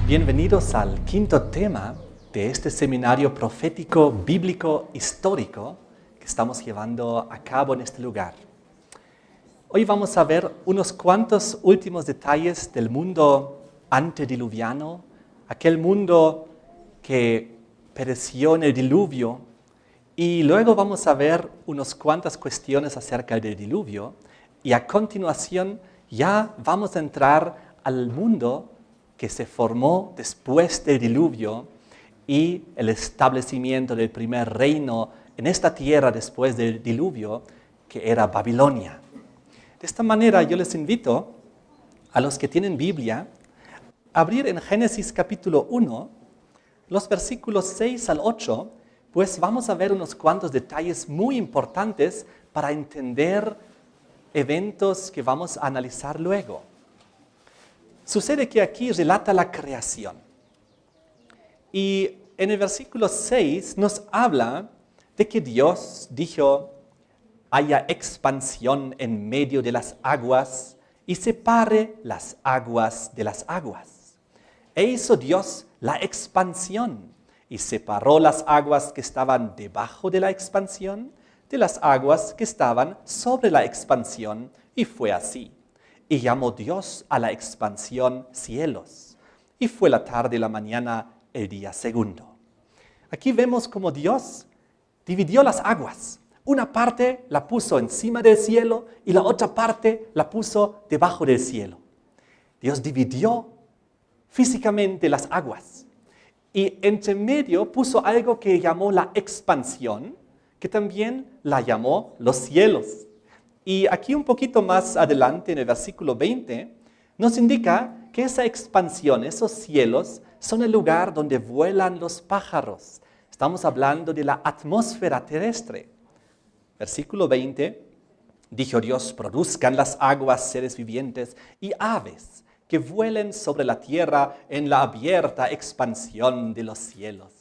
Bienvenidos al quinto tema de este seminario profético, bíblico, histórico que estamos llevando a cabo en este lugar. Hoy vamos a ver unos cuantos últimos detalles del mundo antediluviano, aquel mundo que pereció en el diluvio, y luego vamos a ver unas cuantas cuestiones acerca del diluvio, y a continuación ya vamos a entrar al mundo que se formó después del diluvio y el establecimiento del primer reino en esta tierra después del diluvio, que era Babilonia. De esta manera yo les invito a los que tienen Biblia a abrir en Génesis capítulo 1, los versículos 6 al 8, pues vamos a ver unos cuantos detalles muy importantes para entender eventos que vamos a analizar luego. Sucede que aquí relata la creación. Y en el versículo 6 nos habla de que Dios dijo: haya expansión en medio de las aguas y separe las aguas de las aguas. E hizo Dios la expansión y separó las aguas que estaban debajo de la expansión de las aguas que estaban sobre la expansión, y fue así. Y llamó Dios a la expansión cielos. Y fue la tarde y la mañana el día segundo. Aquí vemos cómo Dios dividió las aguas. Una parte la puso encima del cielo y la otra parte la puso debajo del cielo. Dios dividió físicamente las aguas. Y entre medio puso algo que llamó la expansión, que también la llamó los cielos. Y aquí un poquito más adelante, en el versículo 20, nos indica que esa expansión, esos cielos, son el lugar donde vuelan los pájaros. Estamos hablando de la atmósfera terrestre. Versículo 20, dijo Dios: produzcan las aguas seres vivientes y aves que vuelen sobre la tierra en la abierta expansión de los cielos.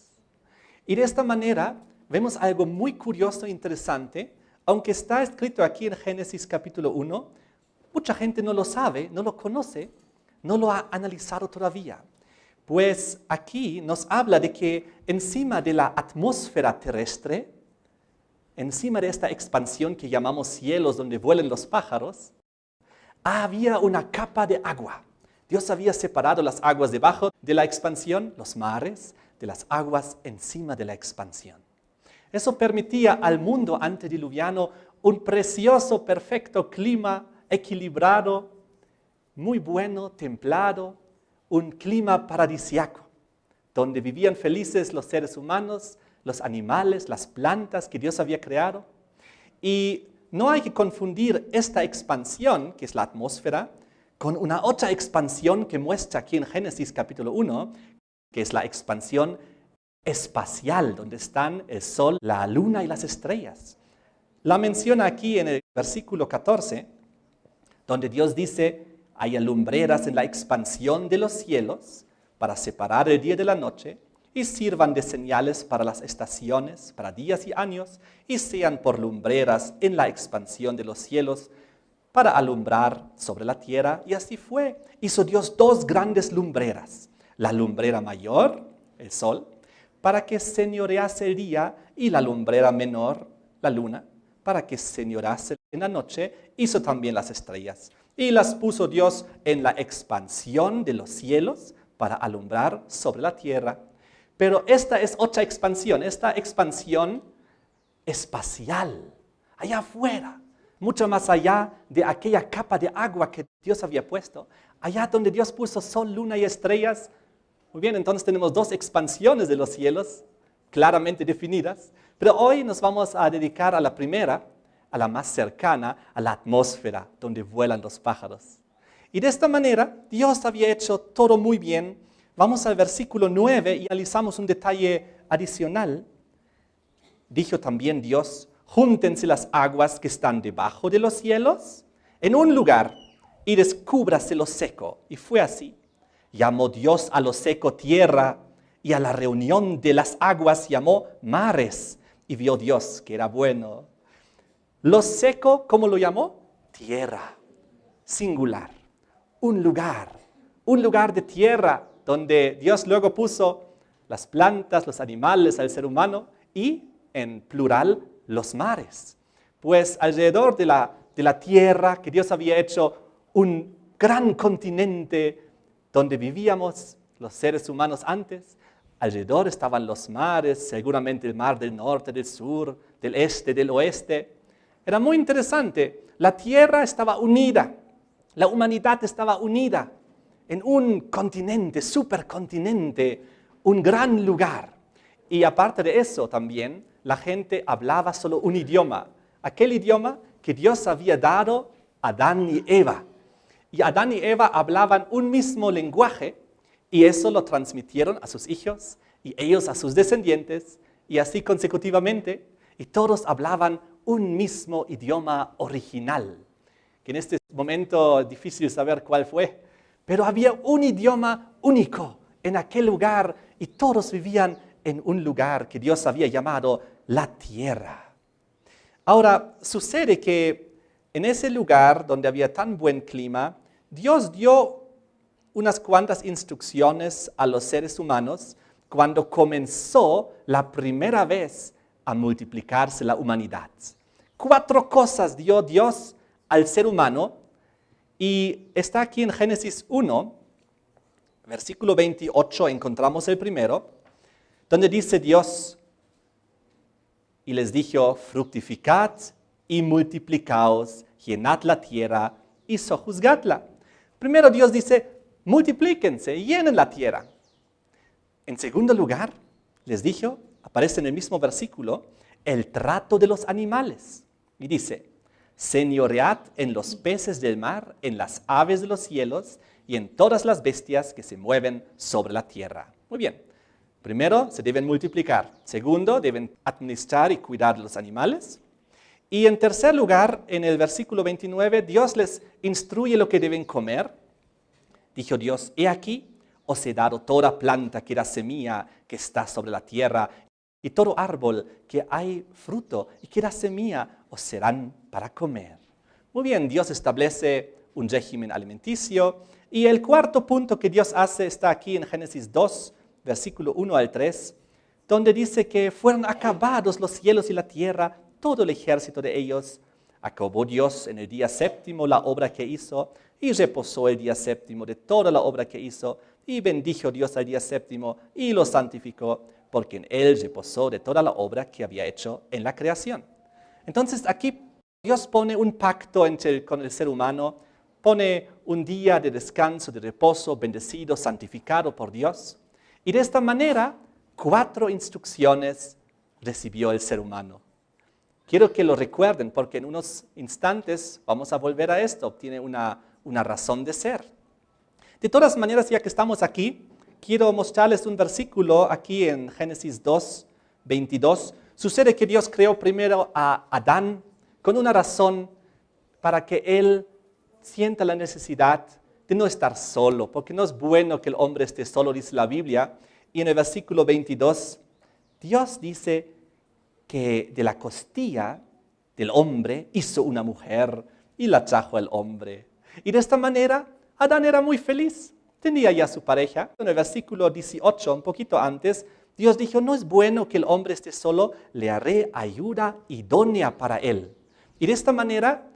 Y de esta manera vemos algo muy curioso e interesante. Aunque está escrito aquí en Génesis capítulo 1, mucha gente no lo sabe, no lo conoce, no lo ha analizado todavía. Pues aquí nos habla de que encima de la atmósfera terrestre, encima de esta expansión que llamamos cielos donde vuelan los pájaros, había una capa de agua. Dios había separado las aguas debajo de la expansión, los mares, de las aguas encima de la expansión. Eso permitía al mundo antediluviano un precioso, perfecto clima equilibrado, muy bueno, templado, un clima paradisiaco, donde vivían felices los seres humanos, los animales, las plantas que Dios había creado. Y no hay que confundir esta expansión, que es la atmósfera, con una otra expansión que muestra aquí en Génesis capítulo 1, que es la expansión espacial, donde están el sol, la luna y las estrellas. La menciona aquí en el versículo 14, donde Dios dice: haya lumbreras en la expansión de los cielos para separar el día de la noche, y sirvan de señales para las estaciones, para días y años, y sean por lumbreras en la expansión de los cielos para alumbrar sobre la tierra. Y así fue. Hizo Dios dos grandes lumbreras: la lumbrera mayor, el sol, para que señorease el día, y la lumbrera menor, la luna, para que señorease en la noche. Hizo también las estrellas, y las puso Dios en la expansión de los cielos para alumbrar sobre la tierra. Pero esta es otra expansión, esta expansión espacial, allá afuera, mucho más allá de aquella capa de agua que Dios había puesto, allá donde Dios puso sol, luna y estrellas. Muy bien, entonces tenemos dos expansiones de los cielos claramente definidas, pero hoy nos vamos a dedicar a la primera, a la más cercana, a la atmósfera donde vuelan los pájaros. Y de esta manera Dios había hecho todo muy bien. Vamos al versículo 9 y analizamos un detalle adicional. Dijo también Dios: júntense las aguas que están debajo de los cielos en un lugar y descúbrase lo seco. Y fue así. Llamó Dios a lo seco tierra, y a la reunión de las aguas llamó mares. Y vio Dios que era bueno. Lo seco, ¿cómo lo llamó? Tierra, singular. Un lugar de tierra donde Dios luego puso las plantas, los animales, al ser humano y, en plural, los mares. Pues alrededor de la tierra que Dios había hecho un gran continente donde vivíamos los seres humanos antes, alrededor estaban los mares, seguramente el mar del norte, del sur, del este, del oeste. Era muy interesante. La tierra estaba unida, la humanidad estaba unida en un continente, supercontinente, un gran lugar. Y aparte de eso también, la gente hablaba solo un idioma, aquel idioma que Dios había dado a Adán y Eva. Y Adán y Eva hablaban un mismo lenguaje y eso lo transmitieron a sus hijos y ellos a sus descendientes y así consecutivamente. Y todos hablaban un mismo idioma original, que en este momento es difícil saber cuál fue, pero había un idioma único en aquel lugar y todos vivían en un lugar que Dios había llamado la tierra. Ahora, sucede que en ese lugar donde había tan buen clima, Dios dio unas cuantas instrucciones a los seres humanos cuando comenzó la primera vez a multiplicarse la humanidad. 4 cosas dio Dios al ser humano y está aquí en Génesis 1, versículo 28, encontramos el primero, donde dice Dios, y les dijo, fructificad y multiplicaos, llenad la tierra y sojuzgadla. Primero Dios dice, multiplíquense, llenen la tierra. En segundo lugar, les dijo, aparece en el mismo versículo, el trato de los animales. Y dice, señoread en los peces del mar, en las aves de los cielos y en todas las bestias que se mueven sobre la tierra. Muy bien. Primero, se deben multiplicar. Segundo, deben administrar y cuidar de los animales. Y en tercer lugar, en el versículo 29, Dios les instruye lo que deben comer. Dijo Dios, he aquí, os he dado toda planta que da semilla que está sobre la tierra, y todo árbol que hay fruto y que da semilla os serán para comer. Muy bien, Dios establece un régimen alimenticio. Y el cuarto punto que Dios hace está aquí en Génesis 2, versículo 1 al 3, donde dice que fueron acabados los cielos y la tierra, todo el ejército de ellos. Acabó Dios en el día séptimo la obra que hizo y reposó el día séptimo de toda la obra que hizo y bendijo Dios al día séptimo y lo santificó porque en él reposó de toda la obra que había hecho en la creación. Entonces aquí Dios pone un pacto con el ser humano, pone un día de descanso, de reposo, bendecido, santificado por Dios. Y de esta manera, 4 instrucciones recibió el ser humano. Quiero que lo recuerden porque en unos instantes vamos a volver a esto. Tiene una razón de ser. De todas maneras, ya que estamos aquí, quiero mostrarles un versículo aquí en Génesis 2, 22. Sucede que Dios creó primero a Adán con una razón para que él sienta la necesidad de no estar solo, porque no es bueno que el hombre esté solo, dice la Biblia. Y en el versículo 22, Dios dice que de la costilla del hombre hizo una mujer y la trajo al hombre. Y de esta manera, Adán era muy feliz. Tenía ya su pareja. En el versículo 18, un poquito antes, Dios dijo, no es bueno que el hombre esté solo, le haré ayuda idónea para él. Y de esta manera,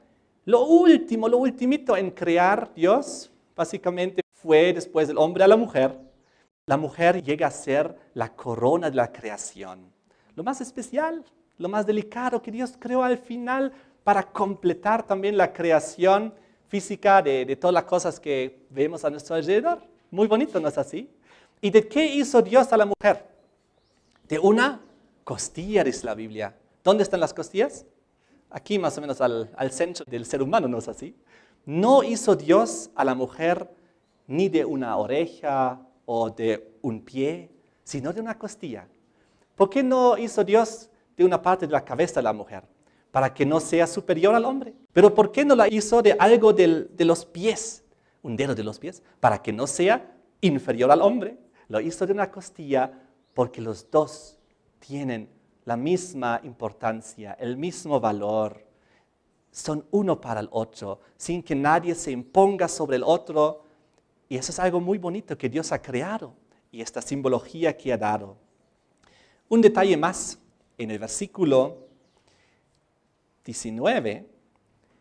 lo ultimito en crear Dios, básicamente fue después del hombre a la mujer. La mujer llega a ser la corona de la creación. Lo más especial, lo más delicado que Dios creó al final para completar también la creación física de todas las cosas que vemos a nuestro alrededor. Muy bonito, ¿no es así? ¿Y de qué hizo Dios a la mujer? De una costilla, dice la Biblia. ¿Dónde están las costillas? Aquí más o menos al centro del ser humano, ¿no es así? No hizo Dios a la mujer ni de una oreja o de un pie, sino de una costilla. ¿Por qué no hizo Dios de una parte de la cabeza de la mujer? Para que no sea superior al hombre. ¿Pero por qué no la hizo de algo de los pies? Un dedo de los pies, para que no sea inferior al hombre. Lo hizo de una costilla porque los dos tienen la misma importancia, el mismo valor. Son uno para el otro, sin que nadie se imponga sobre el otro. Y eso es algo muy bonito que Dios ha creado y esta simbología que ha dado. Un detalle más, en el versículo 19,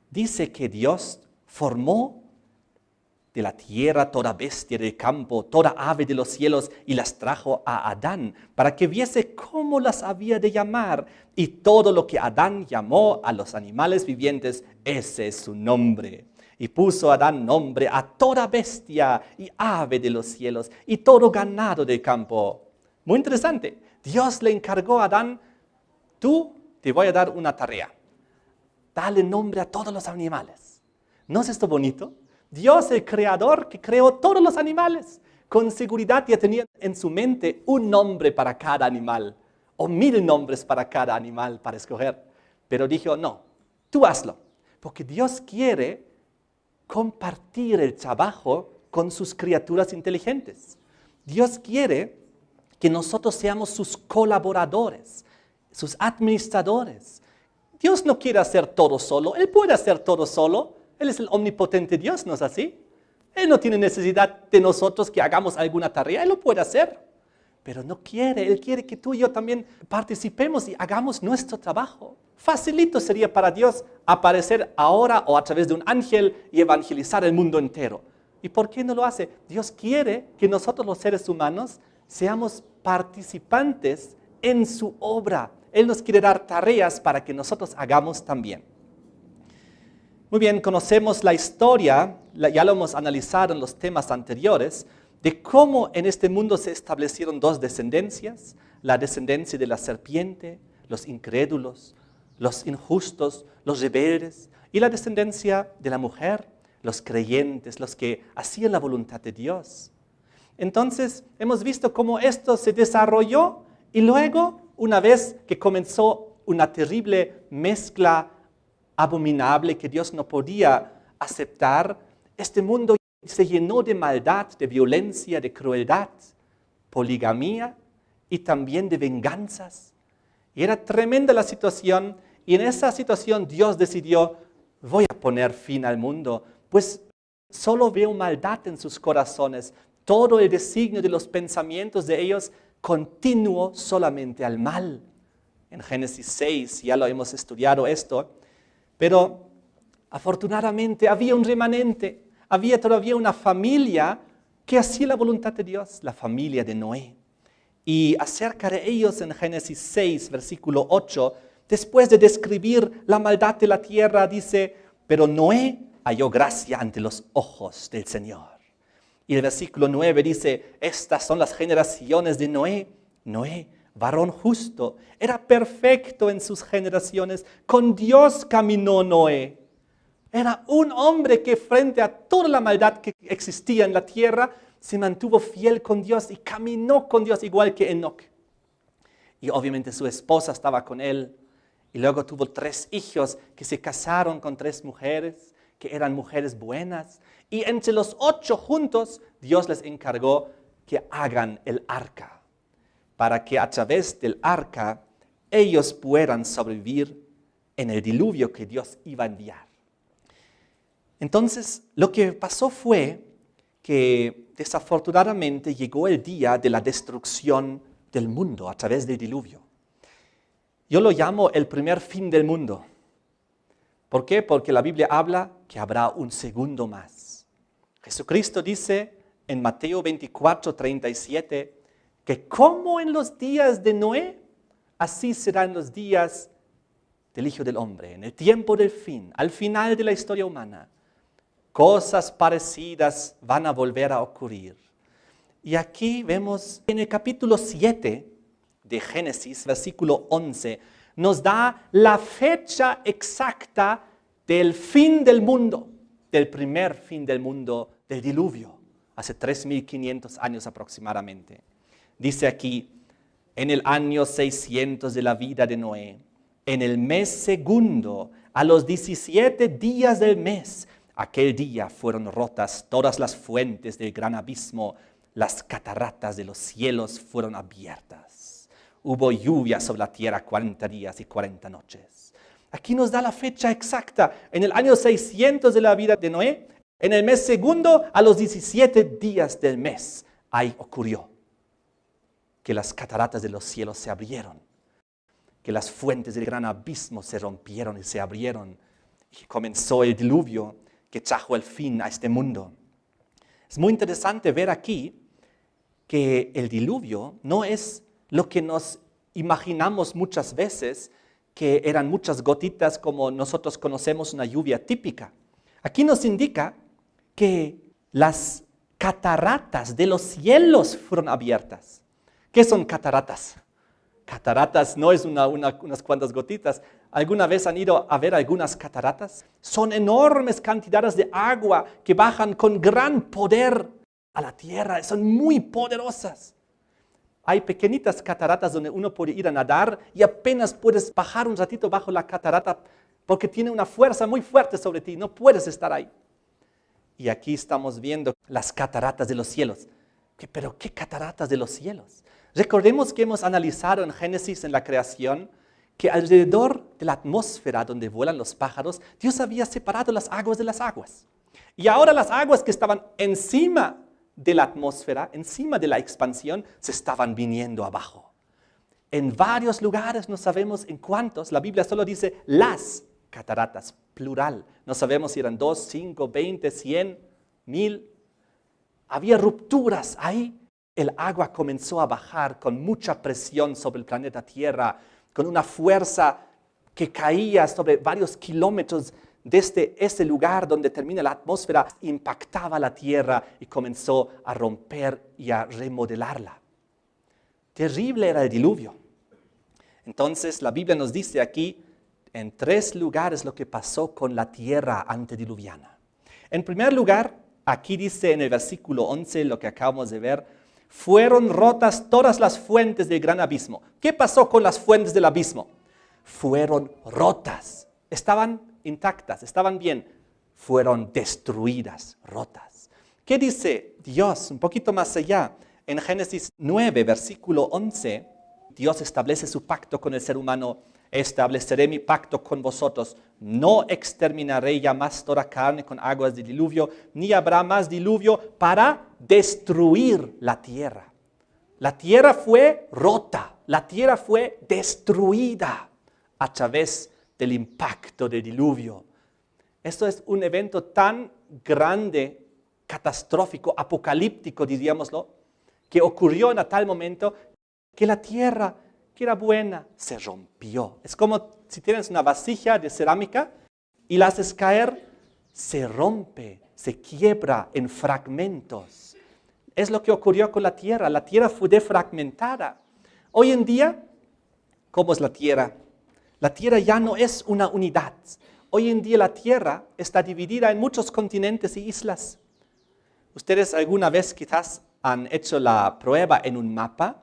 dice que Dios formó de la tierra toda bestia del campo, toda ave de los cielos, y las trajo a Adán, para que viese cómo las había de llamar. Y todo lo que Adán llamó a los animales vivientes, ese es su nombre. Y puso Adán nombre a toda bestia y ave de los cielos, y todo ganado del campo. Muy interesante. Dios le encargó a Adán, tú te voy a dar una tarea. Dale nombre a todos los animales. ¿No es esto bonito? Dios, el creador que creó todos los animales, con seguridad ya tenía en su mente un nombre para cada animal, o 1000 nombres para cada animal para escoger. Pero dijo, no, tú hazlo, porque Dios quiere compartir el trabajo con sus criaturas inteligentes. Dios quiere que nosotros seamos sus colaboradores, sus administradores. Dios no quiere hacer todo solo, Él puede hacer todo solo. Él es el omnipotente Dios, ¿no es así? Él no tiene necesidad de nosotros que hagamos alguna tarea, Él lo puede hacer. Pero no quiere, Él quiere que tú y yo también participemos y hagamos nuestro trabajo. Facilito sería para Dios aparecer ahora o a través de un ángel y evangelizar el mundo entero. ¿Y por qué no lo hace? Dios quiere que nosotros los seres humanos seamos participantes en su obra. Él nos quiere dar tareas para que nosotros hagamos también. Muy bien, conocemos la historia, ya lo hemos analizado en los temas anteriores, de cómo en este mundo se establecieron dos descendencias, la descendencia de la serpiente, los incrédulos, los injustos, los rebeldes, y la descendencia de la mujer, los creyentes, los que hacían la voluntad de Dios. Entonces, hemos visto cómo esto se desarrolló y luego, una vez que comenzó una terrible mezcla abominable que Dios no podía aceptar, este mundo se llenó de maldad, de violencia, de crueldad, poligamía y también de venganzas. Y era tremenda la situación, y en esa situación Dios decidió, voy a poner fin al mundo, pues solo veo maldad en sus corazones, todo el designio de los pensamientos de ellos continuo solamente al mal. En Génesis 6 ya lo hemos estudiado esto. Pero afortunadamente había un remanente, había todavía una familia que hacía la voluntad de Dios, la familia de Noé. Y acerca de ellos en Génesis 6, versículo 8, después de describir la maldad de la tierra, dice, pero Noé halló gracia ante los ojos del Señor. Y el versículo 9 dice, estas son las generaciones de Noé. Noé, varón justo, era perfecto en sus generaciones. Con Dios caminó Noé. Era un hombre que frente a toda la maldad que existía en la tierra, se mantuvo fiel con Dios y caminó con Dios igual que Enoc. Y obviamente su esposa estaba con él. Y luego tuvo 3 hijos que se casaron con 3 mujeres, que eran mujeres buenas. Y entre los 8 juntos, Dios les encargó que hagan el arca, para que a través del arca ellos puedan sobrevivir en el diluvio que Dios iba a enviar. Entonces, lo que pasó fue que desafortunadamente llegó el día de la destrucción del mundo a través del diluvio. Yo lo llamo el primer fin del mundo. ¿Por qué? Porque la Biblia habla que habrá un segundo más. Jesucristo dice en Mateo 24, 37, que como en los días de Noé, así serán los días del Hijo del Hombre, en el tiempo del fin, al final de la historia humana. Cosas parecidas van a volver a ocurrir. Y aquí vemos en el capítulo 7 de Génesis, versículo 11, nos da la fecha exacta del fin del mundo, del primer fin del mundo, del diluvio, hace 3.500 años aproximadamente. Dice aquí, en el año 600 de la vida de Noé, en el mes segundo, a los 17 días del mes, aquel día fueron rotas todas las fuentes del gran abismo, las cataratas de los cielos fueron abiertas. Hubo lluvia sobre la tierra 40 días y 40 noches. Aquí nos da la fecha exacta, en el año 600 de la vida de Noé, En el mes segundo, a los 17 días del mes, ahí ocurrió que las cataratas de los cielos se abrieron, que las fuentes del gran abismo se rompieron y se abrieron, y comenzó el diluvio que trajo el fin a este mundo. Es muy interesante ver aquí que el diluvio no es lo que nos imaginamos muchas veces, que eran muchas gotitas como nosotros conocemos una lluvia típica. Aquí nos indica que las cataratas de los cielos fueron abiertas. ¿Qué son cataratas? Cataratas no es unas cuantas gotitas. ¿Alguna vez han ido a ver algunas cataratas? Son enormes cantidades de agua que bajan con gran poder a la tierra. Son muy poderosas. Hay pequeñitas cataratas donde uno puede ir a nadar y apenas puedes bajar un ratito bajo la catarata porque tiene una fuerza muy fuerte sobre ti. No puedes estar ahí. Y aquí estamos viendo las cataratas de los cielos. ¿Pero qué cataratas de los cielos? Recordemos que hemos analizado en Génesis, en la creación, que alrededor de la atmósfera donde vuelan los pájaros, Dios había separado las aguas de las aguas. Y ahora las aguas que estaban encima de la atmósfera, encima de la expansión, se estaban viniendo abajo. En varios lugares, no sabemos en cuántos, la Biblia solo dice las cataratas, plural. No sabemos si eran 2, 5, 20, 100, 1000. Había rupturas ahí. El agua comenzó a bajar con mucha presión sobre el planeta Tierra, con una fuerza que caía sobre varios kilómetros desde ese lugar donde termina la atmósfera, impactaba la Tierra y comenzó a romper y a remodelarla. Terrible era el diluvio. Entonces la Biblia nos dice aquí en 3 lugares lo que pasó con la tierra antediluviana. En primer lugar, aquí dice en el versículo 11 lo que acabamos de ver, fueron rotas todas las fuentes del gran abismo. ¿Qué pasó con las fuentes del abismo? Fueron rotas. Estaban intactas, estaban bien. Fueron destruidas, rotas. ¿Qué dice Dios un poquito más allá? En Génesis 9, versículo 11, Dios establece su pacto con el ser humano. Estableceré mi pacto con vosotros. No exterminaré ya más toda carne con aguas de diluvio, ni habrá más diluvio para destruir la tierra. La tierra fue rota, la tierra fue destruida a través del impacto del diluvio. Esto es un evento tan grande, catastrófico, apocalíptico, diríamoslo, que ocurrió en tal momento que la tierra, que era buena, se rompió. Es como si tienes una vasija de cerámica y la haces caer, se rompe, se quiebra en fragmentos. Es lo que ocurrió con la tierra. La tierra fue defragmentada. Hoy en día, ¿cómo es la tierra? La tierra ya no es una unidad. Hoy en día la tierra está dividida en muchos continentes y islas. Ustedes alguna vez quizás han hecho la prueba en un mapa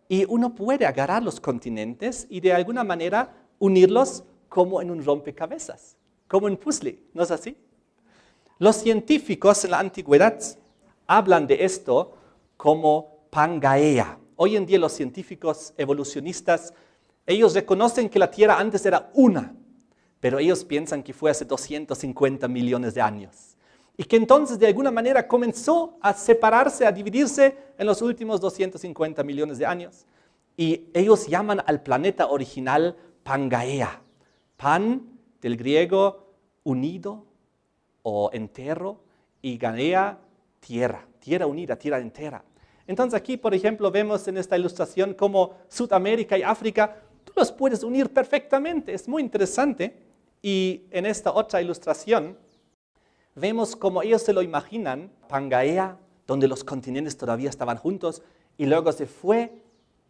y uno puede agarrar los continentes y de alguna manera unirlos como en un rompecabezas, como en puzzle, ¿no es así? Los científicos en la antigüedad hablan de esto como Pangaea. Hoy en día los científicos evolucionistas, ellos reconocen que la Tierra antes era una, pero ellos piensan que fue hace 250 millones de años. Y que entonces de alguna manera comenzó a separarse, a dividirse en los últimos 250 millones de años. Y ellos llaman al planeta original Pangaea. Pan, del griego unido o entero, y Gaea, tierra. Tierra unida, tierra entera. Entonces aquí, por ejemplo, vemos en esta ilustración cómo Sudamérica y África, tú los puedes unir perfectamente. Es muy interesante. Y en esta otra ilustración, vemos cómo ellos se lo imaginan, Pangaea, donde los continentes todavía estaban juntos, y luego se fue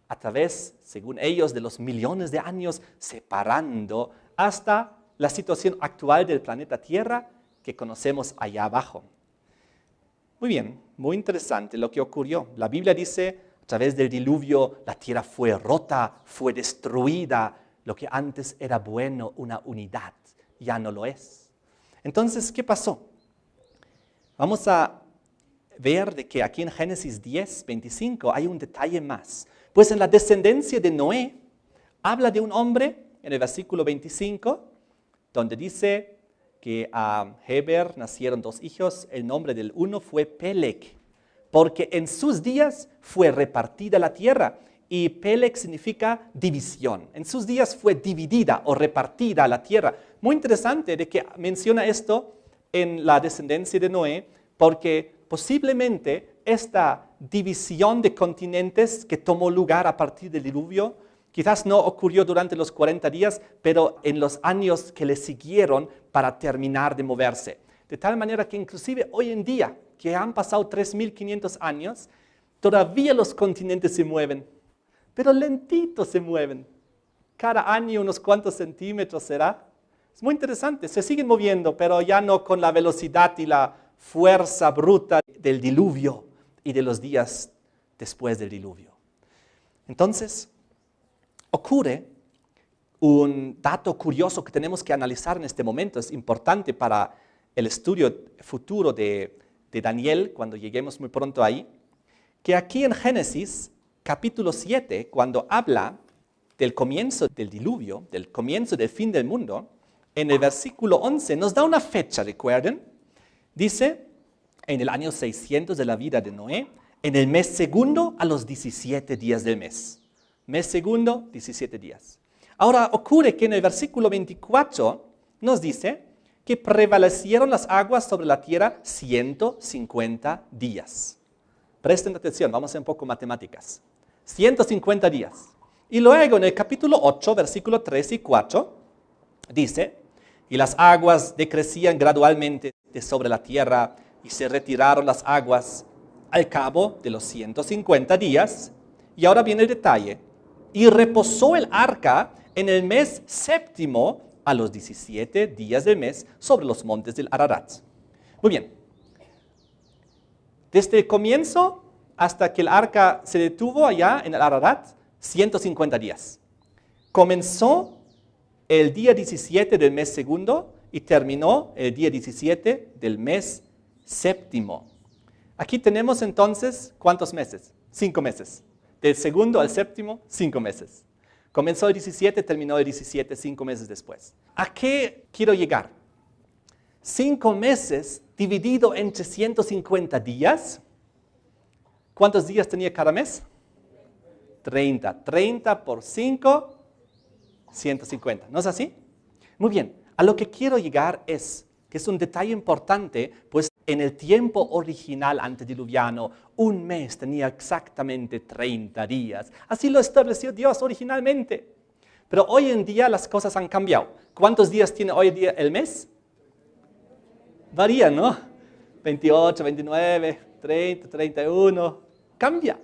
a través, según ellos, de los millones de años, separando hasta la situación actual del planeta Tierra que conocemos allá abajo. Muy bien, muy interesante lo que ocurrió. La Biblia dice, a través del diluvio, la tierra fue rota, fue destruida. Lo que antes era bueno, una unidad, ya no lo es. Entonces, ¿qué pasó? Vamos a ver de que aquí en Génesis 10, 25 hay un detalle más. Pues en la descendencia de Noé, habla de un hombre, en el versículo 25, donde dice que a Heber nacieron 2 hijos. El nombre del uno fue Peleg, porque en sus días fue repartida la tierra. Y Peleg significa división. En sus días fue dividida o repartida la tierra. Muy interesante de que menciona esto en la descendencia de Noé, porque posiblemente esta división de continentes que tomó lugar a partir del diluvio, quizás no ocurrió durante los 40 días, pero en los años que le siguieron para terminar de moverse. De tal manera que inclusive hoy en día, que han pasado 3.500 años, todavía los continentes se mueven, pero lentito se mueven. Cada año unos cuantos centímetros será. Es muy interesante, se siguen moviendo, pero ya no con la velocidad y la fuerza bruta del diluvio y de los días después del diluvio. Entonces, ocurre un dato curioso que tenemos que analizar en este momento. Es importante para el estudio futuro de Daniel, cuando lleguemos muy pronto ahí, que aquí en Génesis, capítulo 7, cuando habla del comienzo del diluvio, del comienzo del fin del mundo, en el versículo 11 nos da una fecha, ¿recuerden? Dice, en el año 600 de la vida de Noé, en el mes segundo a los 17 días del mes. Mes segundo, 17 días. Ahora ocurre que en el versículo 24 nos dice que prevalecieron las aguas sobre la tierra 150 días. Presten atención, vamos a hacer un poco matemáticas. 150 días. Y luego en el capítulo 8, versículo 3 y 4, dice, y las aguas decrecían gradualmente de sobre la tierra y se retiraron las aguas al cabo de los 150 días. Y ahora viene el detalle. Y reposó el arca en el mes séptimo a los 17 días del mes sobre los montes del Ararat. Muy bien. Desde el comienzo hasta que el arca se detuvo allá en el Ararat, 150 días. Comenzó el día 17 del mes segundo y terminó el día 17 del mes séptimo. Aquí tenemos entonces, ¿cuántos meses? 5 meses. Del segundo al séptimo, 5 meses. Comenzó el 17, terminó el 17, 5 meses después. ¿A qué quiero llegar? 5 meses dividido entre 150 días. ¿Cuántos días tenía cada mes? 30. 30 por 5, 150. ¿No es así? Muy bien. A lo que quiero llegar es que es un detalle importante, pues en el tiempo original antediluviano, un mes tenía exactamente 30 días. Así lo estableció Dios originalmente. Pero hoy en día las cosas han cambiado. ¿Cuántos días tiene hoy en día el mes? Varía, ¿no? 28, 29, 30, 31. Cambia.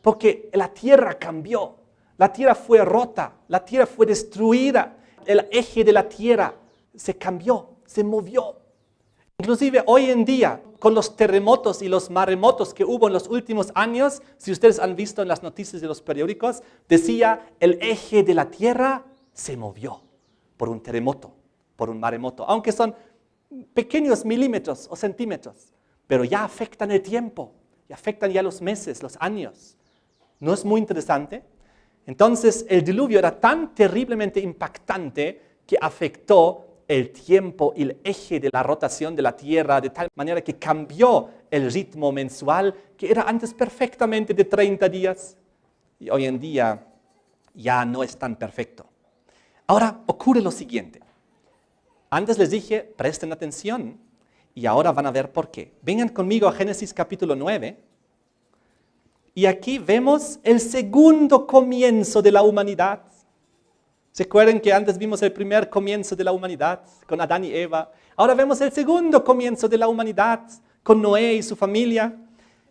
Porque la tierra cambió. La tierra fue rota. La tierra fue destruida. El eje de la tierra se cambió, se movió. Inclusive hoy en día, con los terremotos y los maremotos que hubo en los últimos años, si ustedes han visto en las noticias de los periódicos, decía el eje de la tierra se movió por un terremoto, por un maremoto, aunque son pequeños milímetros o centímetros, pero ya afectan el tiempo, ya afectan ya los meses, los años. ¿No es muy interesante? Entonces el diluvio era tan terriblemente impactante que afectó el tiempo y el eje de la rotación de la Tierra de tal manera que cambió el ritmo mensual que era antes perfectamente de 30 días y hoy en día ya no es tan perfecto. Ahora ocurre lo siguiente. Antes les dije, presten atención y ahora van a ver por qué. Vengan conmigo a Génesis capítulo 9 y aquí vemos el segundo comienzo de la humanidad. ¿Se acuerdan que antes vimos el primer comienzo de la humanidad con Adán y Eva? Ahora vemos el segundo comienzo de la humanidad con Noé y su familia.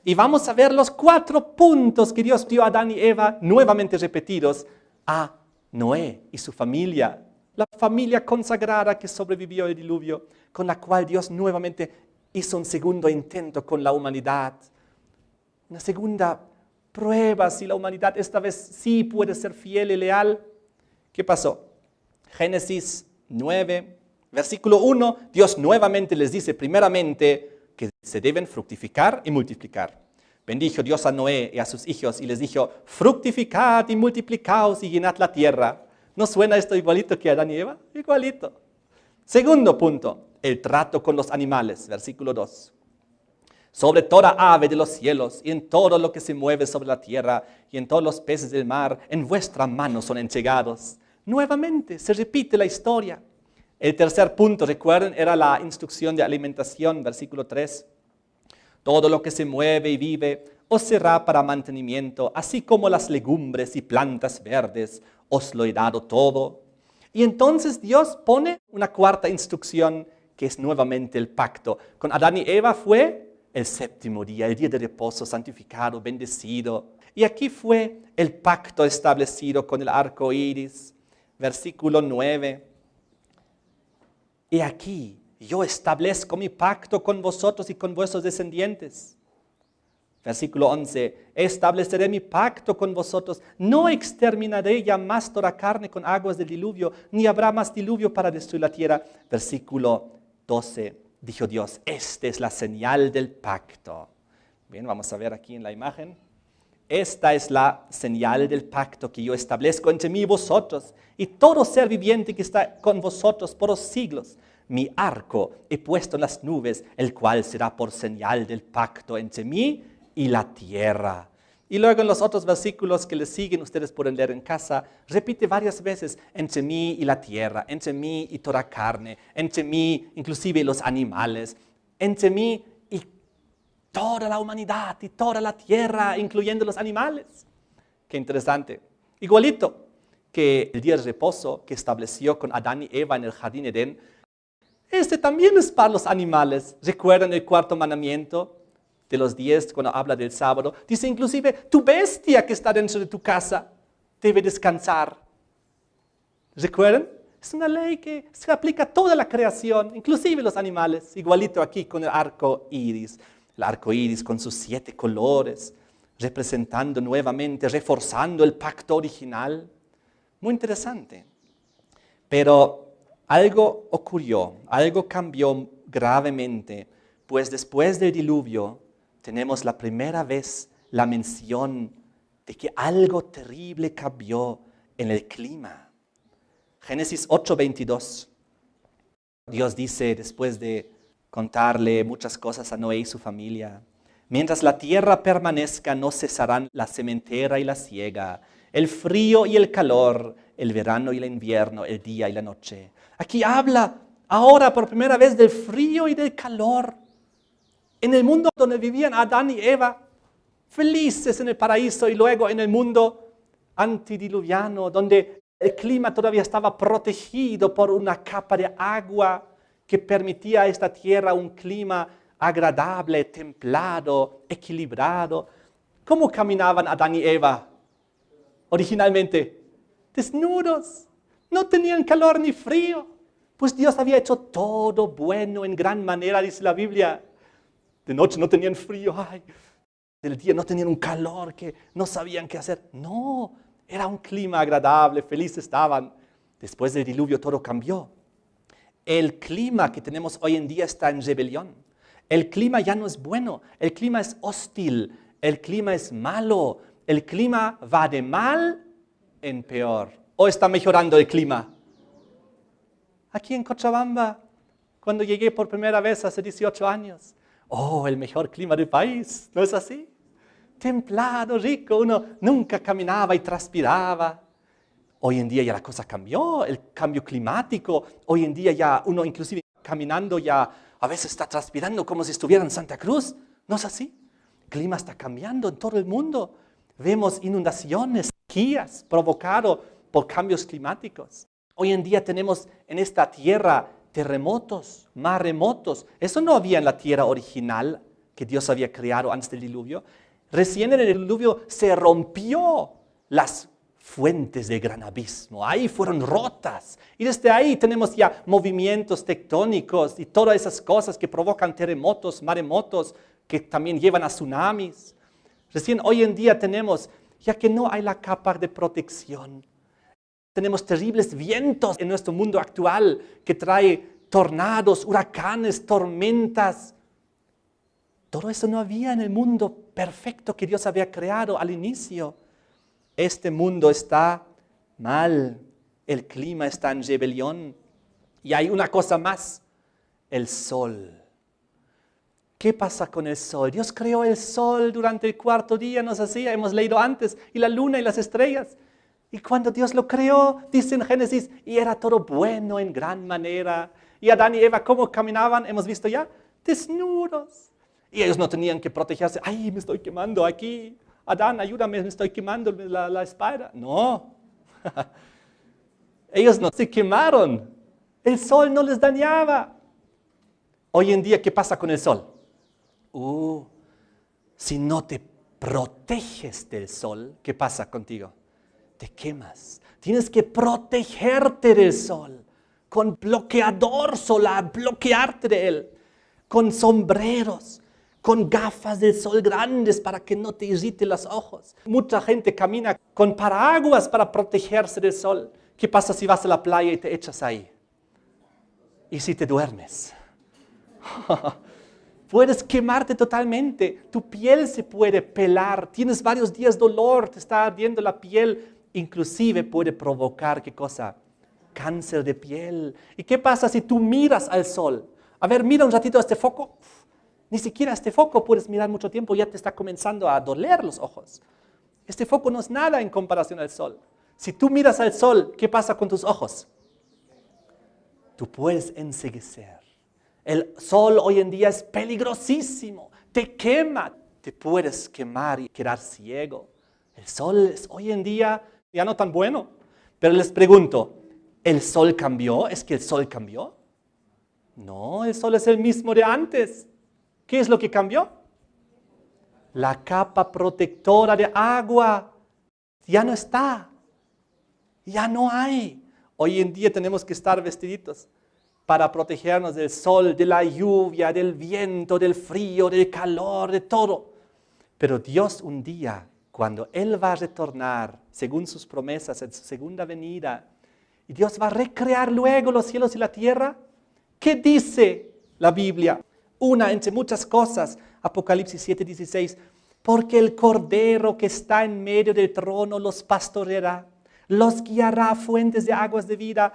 Y vamos a ver los 4 puntos que Dios dio a Adán y Eva, nuevamente repetidos, a Noé y su familia. La familia consagrada que sobrevivió el diluvio, con la cual Dios nuevamente hizo un segundo intento con la humanidad. Una segunda prueba si la humanidad esta vez sí puede ser fiel y leal. ¿Qué pasó? Génesis 9, versículo 1, Dios nuevamente les dice primeramente que se deben fructificar y multiplicar. Bendijo Dios a Noé y a sus hijos y les dijo, fructificad y multiplicaos y llenad la tierra. ¿No suena esto igualito que a Adán y Eva? Igualito. Segundo punto, el trato con los animales, versículo 2. Sobre toda ave de los cielos y en todo lo que se mueve sobre la tierra y en todos los peces del mar, en vuestra mano son entregados. Nuevamente se repite la historia. El tercer punto, recuerden, era la instrucción de alimentación, versículo 3. Todo lo que se mueve y vive os será para mantenimiento, así como las legumbres y plantas verdes, os lo he dado todo. Y entonces Dios pone una cuarta instrucción, que es nuevamente el pacto. Con Adán y Eva fue el séptimo día, el día de reposo santificado, bendecido. Y aquí fue el pacto establecido con el arco iris, versículo 9. Y aquí yo establezco mi pacto con vosotros y con vuestros descendientes. Versículo 11, estableceré mi pacto con vosotros, no exterminaré ya más toda carne con aguas del diluvio, ni habrá más diluvio para destruir la tierra. Versículo 12, dijo Dios, esta es la señal del pacto. Bien, vamos a ver aquí en la imagen. Esta es la señal del pacto que yo establezco entre mí y vosotros, y todo ser viviente que está con vosotros por los siglos. Mi arco he puesto en las nubes, el cual será por señal del pacto entre mí y la tierra. Y luego en los otros versículos que le siguen, ustedes pueden leer en casa, repite varias veces, entre mí y la tierra, entre mí y toda carne, entre mí, inclusive los animales, entre mí y toda la humanidad y toda la tierra, incluyendo los animales. Qué interesante. Igualito que el día de reposo que estableció con Adán y Eva en el jardín Edén, este también es para los animales. ¿Recuerdan el cuarto mandamiento de los 10 cuando habla del sábado? Dice inclusive, tu bestia que está dentro de tu casa debe descansar. ¿Recuerdan? Es una ley que se aplica a toda la creación, inclusive los animales. Igualito aquí con el arco iris. El arco iris con sus 7 colores, representando nuevamente, reforzando el pacto original. Muy interesante. Pero algo ocurrió, algo cambió gravemente, pues después del diluvio tenemos la primera vez la mención de que algo terrible cambió en el clima. Génesis 8:22. Dios dice, después de contarle muchas cosas a Noé y su familia, mientras la tierra permanezca, no cesarán la sementera y la siega, el frío y el calor, el verano y el invierno, el día y la noche. Aquí habla ahora por primera vez del frío y del calor. En el mundo donde vivían Adán y Eva, felices en el paraíso, y luego en el mundo antidiluviano, donde el clima todavía estaba protegido por una capa de agua que permitía a esta tierra un clima agradable, templado, equilibrado. ¿Cómo caminaban Adán y Eva originalmente? Desnudos, no tenían calor ni frío, pues Dios había hecho todo bueno en gran manera, dice la Biblia. De noche no tenían frío, del día no tenían un calor que no sabían qué hacer. No, era un clima agradable, felices estaban. Después del diluvio todo cambió. El clima que tenemos hoy en día está en rebelión. El clima ya no es bueno, el clima es hostil, el clima es malo, el clima va de mal en peor. ¿O está mejorando el clima? Aquí en Cochabamba, cuando llegué por primera vez hace 18 años, el mejor clima del país, ¿no es así? Templado, rico, uno nunca caminaba y transpiraba. Hoy en día ya la cosa cambió, el cambio climático. Hoy en día ya uno inclusive caminando ya a veces está transpirando como si estuviera en Santa Cruz. ¿No es así? El clima está cambiando en todo el mundo. Vemos inundaciones, sequías provocadas por cambios climáticos. Hoy en día tenemos en esta tierra terremotos, maremotos. Eso no había en la tierra original que Dios había creado antes del diluvio. Recién en el diluvio se rompió las fuentes del gran abismo. Ahí fueron rotas. Y desde ahí tenemos ya movimientos tectónicos y todas esas cosas que provocan terremotos, maremotos, que también llevan a tsunamis. Recién hoy en día tenemos, ya que no hay la capa de protección, tenemos terribles vientos en nuestro mundo actual que trae tornados, huracanes, tormentas. Todo eso no había en el mundo perfecto que Dios había creado al inicio. Este mundo está mal, el clima está en rebelión. Y hay una cosa más, el sol. ¿Qué pasa con el sol? Dios creó el sol durante el cuarto día, nos hacía, hemos leído antes, y la luna y las estrellas. Y cuando Dios lo creó, dice en Génesis, y era todo bueno en gran manera. Y Adán y Eva, ¿cómo caminaban? Hemos visto ya, desnudos. Y ellos no tenían que protegerse. ¡Ay, me estoy quemando aquí! Adán, ayúdame, me estoy quemando la espalda. No. Ellos no se quemaron. El sol no les dañaba. Hoy en día, ¿qué pasa con el sol? Si no te proteges del sol, ¿qué pasa contigo? Te quemas. Tienes que protegerte del sol. Con bloqueador solar, bloquearte de él. Con sombreros, con gafas de sol grandes para que no te irrite los ojos. Mucha gente camina con paraguas para protegerse del sol. ¿Qué pasa si vas a la playa y te echas ahí? ¿Y si te duermes? Puedes quemarte totalmente, tu piel se puede pelar, tienes varios días de dolor, te está ardiendo la piel, inclusive puede provocar, ¿qué cosa? Cáncer de piel. ¿Y qué pasa si tú miras al sol? A ver, mira un ratito a este foco, ni siquiera este foco puedes mirar mucho tiempo, ya te está comenzando a doler los ojos. Este foco no es nada en comparación al sol. Si tú miras al sol, ¿qué pasa con tus ojos? Tú puedes enceguecer. El sol hoy en día es peligrosísimo, te quema, te puedes quemar y quedar ciego. El sol es hoy en día ya no tan bueno. Pero les pregunto, ¿el sol cambió? ¿Es que el sol cambió? No, el sol es el mismo de antes. ¿Qué es lo que cambió? La capa protectora de agua ya no está, ya no hay. Hoy en día tenemos que estar vestiditos para protegernos del sol, de la lluvia, del viento, del frío, del calor, de todo. Pero Dios un día, cuando Él va a retornar, según sus promesas, en su segunda venida, y Dios va a recrear luego los cielos y la tierra, ¿qué dice la Biblia? Una entre muchas cosas, Apocalipsis 7:16, porque el Cordero que está en medio del trono los pastoreará, los guiará a fuentes de aguas de vida.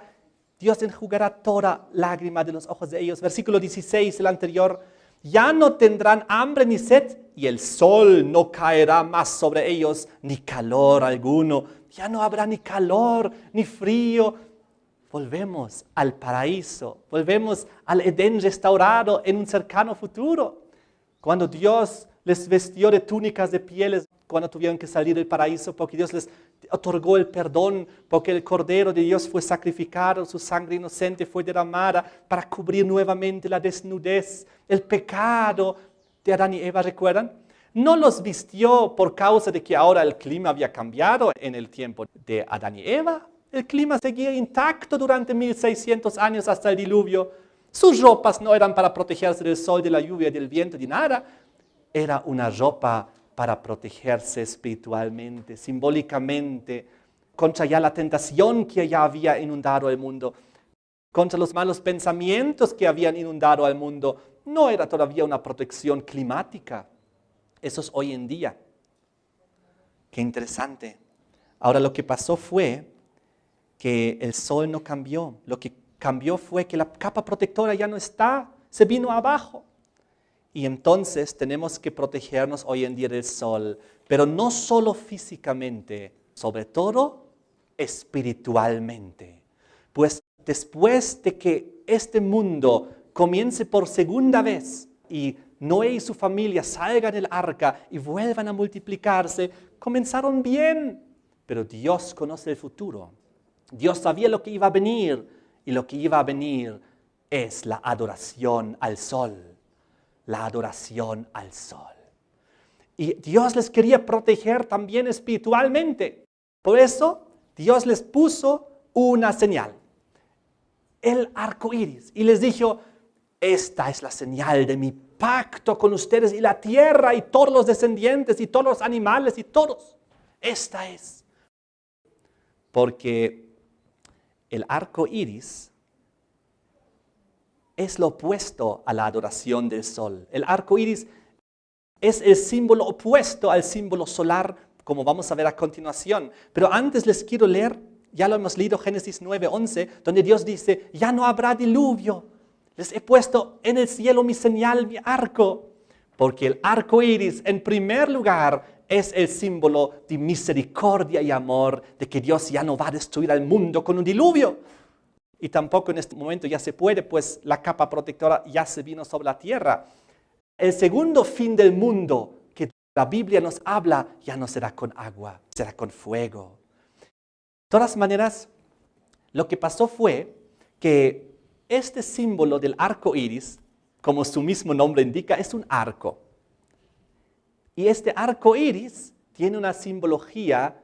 Dios enjugará toda lágrima de los ojos de ellos. Versículo 16, el anterior. Ya no tendrán hambre ni sed, y el sol no caerá más sobre ellos, ni calor alguno. Ya no habrá ni calor, ni frío. Volvemos al paraíso, volvemos al Edén restaurado en un cercano futuro. Cuando Dios les vestió de túnicas de pieles, cuando tuvieron que salir del paraíso, porque Dios les otorgó el perdón, porque el Cordero de Dios fue sacrificado, su sangre inocente fue derramada para cubrir nuevamente la desnudez, el pecado de Adán y Eva, ¿recuerdan? No los vistió por causa de que ahora el clima había cambiado en el tiempo de Adán y Eva. El clima seguía intacto durante 1600 años hasta el diluvio. Sus ropas no eran para protegerse del sol, de la lluvia, del viento, de nada. Era una ropa para protegerse espiritualmente, simbólicamente, contra ya la tentación que ya había inundado el mundo, contra los malos pensamientos que habían inundado al mundo. No era todavía una protección climática. Eso es hoy en día. Qué interesante. Ahora lo que pasó fue que el sol no cambió. Lo que cambió fue que la capa protectora ya no está, se vino abajo. Y entonces tenemos que protegernos hoy en día del sol, pero no solo físicamente, sobre todo espiritualmente. Pues después de que este mundo comience por segunda vez y Noé y su familia salgan del arca y vuelvan a multiplicarse, comenzaron bien, pero Dios conoce el futuro. Dios sabía lo que iba a venir, y lo que iba a venir es la adoración al sol. La adoración al sol. Y Dios les quería proteger también espiritualmente. Por eso Dios les puso una señal, el arco iris, y les dijo: esta es la señal de mi pacto con ustedes y la tierra y todos los descendientes y todos los animales y todos. Esta es. Porque el arco iris es lo opuesto a la adoración del sol. El arco iris es el símbolo opuesto al símbolo solar, como vamos a ver a continuación. Pero antes les quiero leer, ya lo hemos leído, Génesis 9:11, donde Dios dice: ya no habrá diluvio. Les he puesto en el cielo mi señal, mi arco. Porque el arco iris, en primer lugar, es el símbolo de misericordia y amor, de que Dios ya no va a destruir al mundo con un diluvio. Y tampoco en este momento ya se puede, pues la capa protectora ya se vino sobre la tierra. El segundo fin del mundo que la Biblia nos habla ya no será con agua, será con fuego. De todas maneras, lo que pasó fue que este símbolo del arco iris, como su mismo nombre indica, es un arco. Y este arco iris tiene una simbología.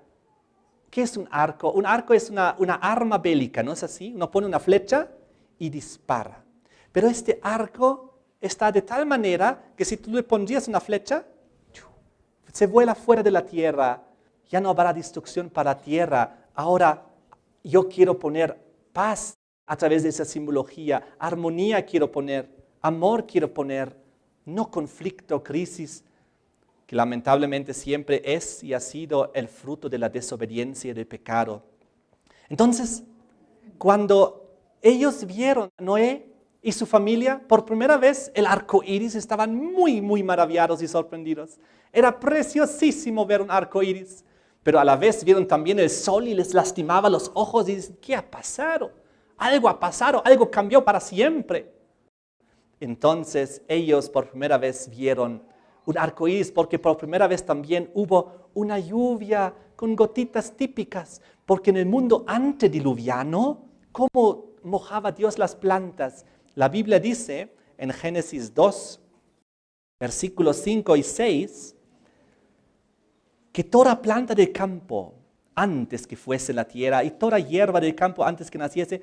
¿Qué es un arco? Un arco es una arma bélica, ¿no es así? Uno pone una flecha y dispara. Pero este arco está de tal manera que si tú le pondrías una flecha, se vuela fuera de la tierra. Ya no habrá destrucción para la tierra. Ahora yo quiero poner paz a través de esa simbología. Armonía quiero poner. Amor quiero poner. No conflicto, crisis, que lamentablemente siempre es y ha sido el fruto de la desobediencia y del pecado. Entonces, cuando ellos vieron a Noé y su familia, por primera vez el arco iris, estaban muy, muy maravillados y sorprendidos. Era preciosísimo ver un arco iris, pero a la vez vieron también el sol y les lastimaba los ojos y dicen, ¿qué ha pasado? Algo ha pasado, algo cambió para siempre. Entonces ellos por primera vez vieron un arco iris, porque por primera vez también hubo una lluvia con gotitas típicas, porque en el mundo antediluviano, ¿cómo mojaba Dios las plantas? La Biblia dice en Génesis 2, versículos 5 y 6, que toda planta del campo, antes que fuese la tierra, y toda hierba del campo antes que naciese,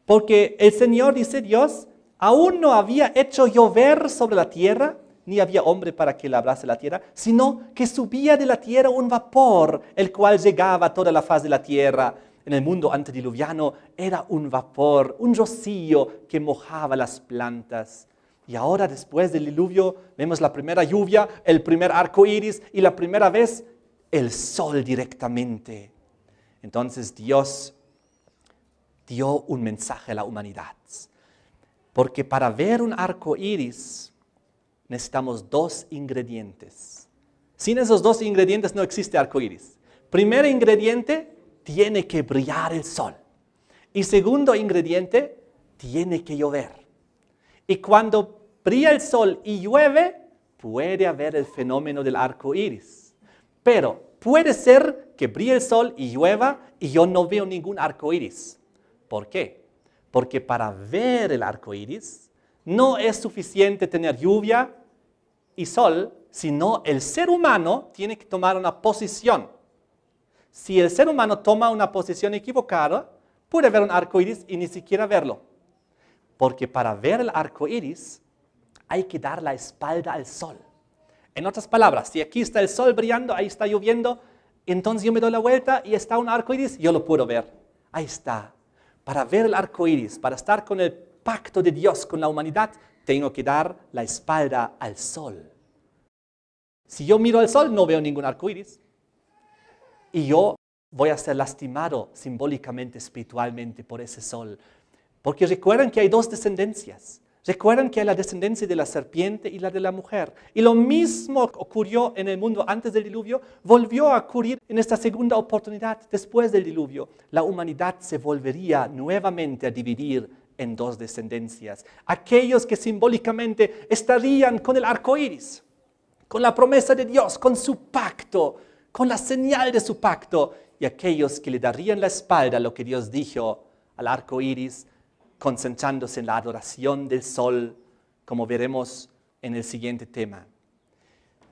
porque el Señor, dice Dios, aún no había hecho llover sobre la tierra, ni había hombre para que labrase la tierra, sino que subía de la tierra un vapor, el cual llegaba a toda la faz de la tierra. En el mundo antediluviano era un vapor, un rocío que mojaba las plantas. Y ahora, después del diluvio, vemos la primera lluvia, el primer arco iris y la primera vez el sol directamente. Entonces Dios dio un mensaje a la humanidad. Porque para ver un arco iris necesitamos dos ingredientes. Sin esos dos ingredientes no existe arco iris. Primer ingrediente, tiene que brillar el sol. Y segundo ingrediente, tiene que llover. Y cuando brilla el sol y llueve, puede haber el fenómeno del arco iris. Pero puede ser que brille el sol y llueva y yo no veo ningún arco iris. ¿Por qué? Porque para ver el arco iris no es suficiente tener lluvia y sol, sino el ser humano tiene que tomar una posición. Si el ser humano toma una posición equivocada, puede ver un arco iris y ni siquiera verlo. Porque para ver el arco iris hay que dar la espalda al sol. En otras palabras, si aquí está el sol brillando, ahí está lloviendo, entonces yo me doy la vuelta y está un arco iris, yo lo puedo ver. Ahí está. Para ver el arco iris, para estar con el pacto de Dios con la humanidad, tengo que dar la espalda al sol. Si yo miro al sol, no veo ningún arco iris. Y yo voy a ser lastimado simbólicamente, espiritualmente por ese sol. Porque recuerden que hay dos descendencias. Recuerden que hay la descendencia de la serpiente y la de la mujer. Y lo mismo ocurrió en el mundo antes del diluvio, volvió a ocurrir en esta segunda oportunidad después del diluvio. La humanidad se volvería nuevamente a dividir en dos descendencias. Aquellos que simbólicamente estarían con el arco iris, con la promesa de Dios, con su pacto, con la señal de su pacto, y aquellos que le darían la espalda a lo que Dios dijo al arco iris, concentrándose en la adoración del sol, como veremos en el siguiente tema.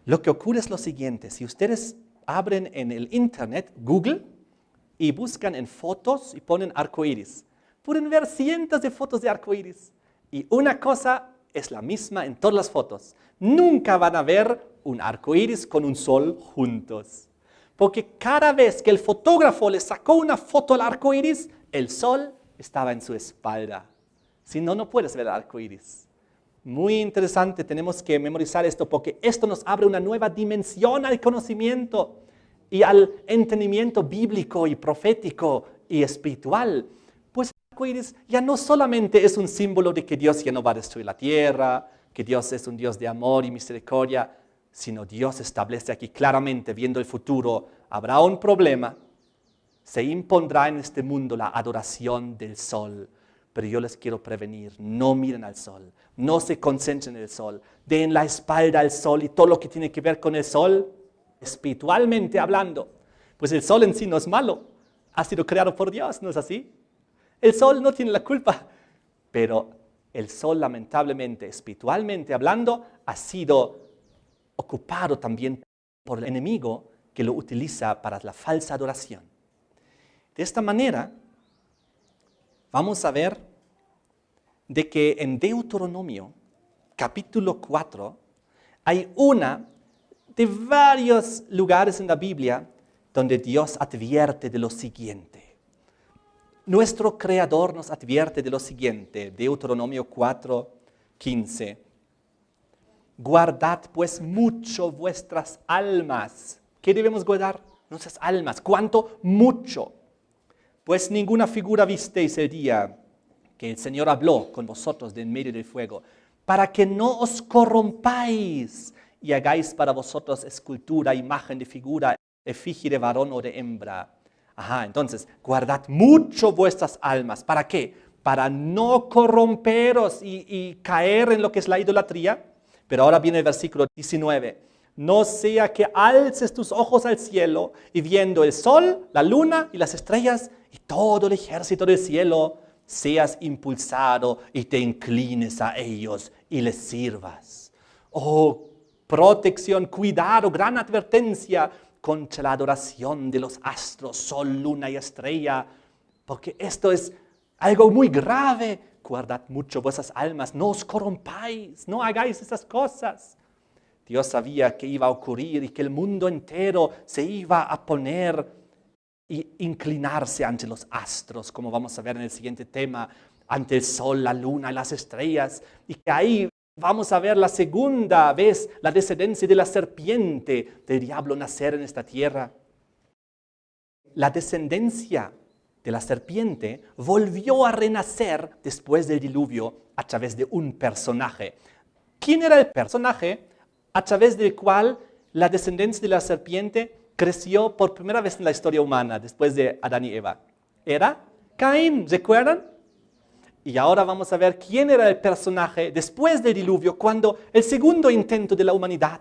Lo que ocurre es lo siguiente: si ustedes abren en el internet, Google, y buscan en fotos y ponen arco iris, pueden ver cientos de fotos de arco iris. Y una cosa es la misma en todas las fotos. Nunca van a ver un arco iris con un sol juntos. Porque cada vez que el fotógrafo le sacó una foto al arco iris, el sol estaba en su espalda. Si no, no puedes ver el arco iris. Muy interesante, tenemos que memorizar esto porque esto nos abre una nueva dimensión al conocimiento y al entendimiento bíblico y profético y espiritual. Pues iris ya no solamente es un símbolo de que Dios ya no va a destruir la tierra, que Dios es un Dios de amor y misericordia, sino Dios establece aquí claramente, viendo el futuro, habrá un problema, se impondrá en este mundo la adoración del sol. Pero yo les quiero prevenir, no miren al sol, no se concentren en el sol, den la espalda al sol y todo lo que tiene que ver con el sol, espiritualmente hablando. Pues el sol en sí no es malo, ha sido creado por Dios, ¿no es así? El sol no tiene la culpa, pero el sol lamentablemente, espiritualmente hablando, ha sido ocupado también por el enemigo que lo utiliza para la falsa adoración. De esta manera, vamos a ver de que en Deuteronomio, capítulo 4, hay una de varios lugares en la Biblia donde Dios advierte de lo siguiente. Nuestro Creador nos advierte de lo siguiente, Deuteronomio 4, 15. Guardad pues mucho vuestras almas. ¿Qué debemos guardar? Nuestras almas. ¿Cuánto? Mucho. Pues ninguna figura visteis el día que el Señor habló con vosotros de en medio del fuego, para que no os corrompáis y hagáis para vosotros escultura, imagen de figura, efigie de varón o de hembra. Entonces, guardad mucho vuestras almas. ¿Para qué? Para no corromperos y caer en lo que es la idolatría. Pero ahora viene el versículo 19. No sea que alces tus ojos al cielo y viendo el sol, la luna y las estrellas y todo el ejército del cielo, seas impulsado y te inclines a ellos y les sirvas. Oh, protección, cuidado, gran advertencia contra la adoración de los astros, sol, luna y estrella, porque esto es algo muy grave. Guardad mucho vuestras almas, no os corrompáis, no hagáis esas cosas. Dios sabía que iba a ocurrir y que el mundo entero se iba a poner y inclinarse ante los astros, como vamos a ver en el siguiente tema, ante el sol, la luna y las estrellas, y que ahí vamos a ver la segunda vez la descendencia de la serpiente del diablo nacer en esta tierra. La descendencia de la serpiente volvió a renacer después del diluvio a través de un personaje. ¿Quién era el personaje a través del cual la descendencia de la serpiente creció por primera vez en la historia humana después de Adán y Eva? Era Caín, ¿recuerdan? Y ahora vamos a ver quién era el personaje después del diluvio, cuando el segundo intento de la humanidad,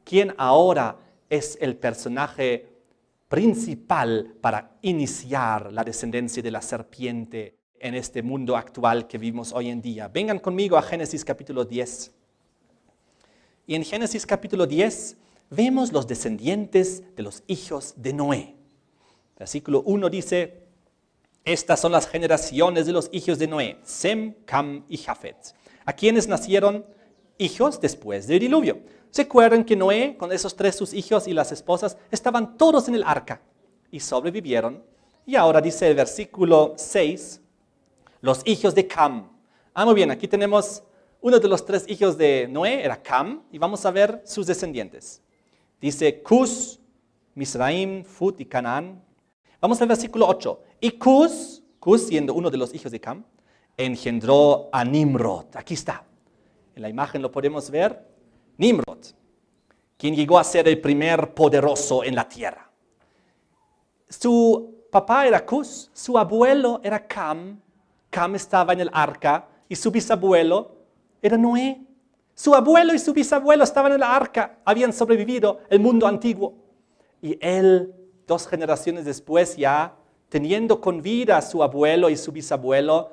quién ahora es el personaje principal para iniciar la descendencia de la serpiente en este mundo actual que vivimos hoy en día. Vengan conmigo a Génesis capítulo 10. Y en Génesis capítulo 10 vemos los descendientes de los hijos de Noé. Versículo 1 dice: estas son las generaciones de los hijos de Noé, Sem, Cam y Jafet. ¿A quienes nacieron hijos después del diluvio? Recuerden que Noé, con esos tres sus hijos y las esposas, estaban todos en el arca y sobrevivieron. Y ahora dice el versículo 6, los hijos de Cam. Muy bien, aquí tenemos uno de los tres hijos de Noé, era Cam, y vamos a ver sus descendientes. Dice Cus, Misraim, Fut y Canaán. Vamos al versículo 8. Y Cus, siendo uno de los hijos de Cam, engendró a Nimrod. Aquí está. En la imagen lo podemos ver. Nimrod, quien llegó a ser el primer poderoso en la tierra. Su papá era Cus, su abuelo era Cam. Cam estaba en el arca y su bisabuelo era Noé. Su abuelo y su bisabuelo estaban en la arca, habían sobrevivido el mundo antiguo. Y él, 2 generaciones después ya, teniendo con vida a su abuelo y su bisabuelo,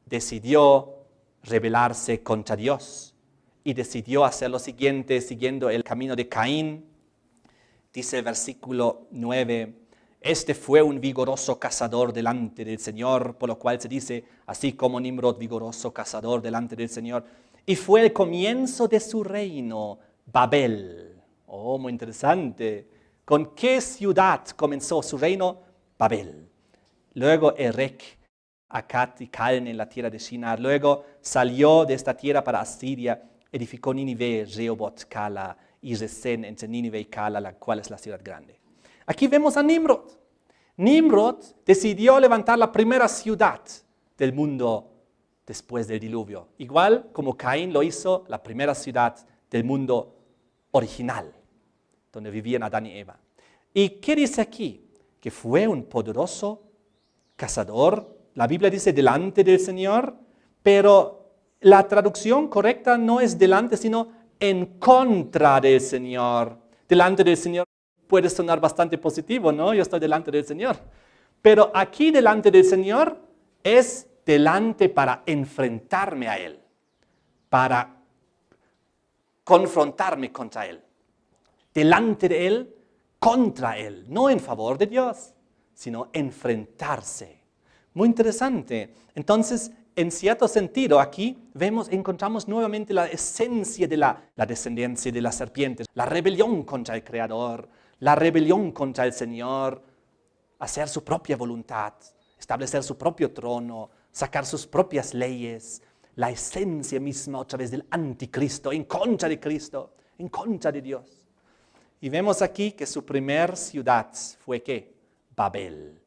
decidió rebelarse contra Dios. Y decidió hacer lo siguiente, siguiendo el camino de Caín. Dice el versículo 9, este fue un vigoroso cazador delante del Señor, por lo cual se dice, así como Nimrod, vigoroso cazador delante del Señor. Y fue el comienzo de su reino, Babel. Oh, muy interesante. ¿Con qué ciudad comenzó su reino? Babel. Luego Erech, Acat y Calne en la tierra de Shinar. Luego salió de esta tierra para Asiria, edificó Nínive, Rehoboth, Cala y Resén entre Nínive y Cala, la cual es la ciudad grande. Aquí vemos a Nimrod. Nimrod decidió levantar la primera ciudad del mundo después del diluvio. Igual como Caín lo hizo la primera ciudad del mundo original, donde vivían Adán y Eva. ¿Y qué dice aquí? Que fue un poderoso cazador. La Biblia dice delante del Señor, pero la traducción correcta no es delante, sino en contra del Señor. Delante del Señor puede sonar bastante positivo, ¿no? Yo estoy delante del Señor. Pero aquí delante del Señor es delante para enfrentarme a Él, para confrontarme contra Él. Delante de Él, contra Él, no en favor de Dios, sino enfrentarse. Muy interesante. Entonces, en cierto sentido, aquí encontramos nuevamente la esencia de la descendencia de la serpiente, la rebelión contra el Creador, la rebelión contra el Señor, hacer su propia voluntad, establecer su propio trono, sacar sus propias leyes, la esencia misma otra vez del anticristo, en contra de Cristo, en contra de Dios. Y vemos aquí que su primer ciudad fue ¿qué? Babel.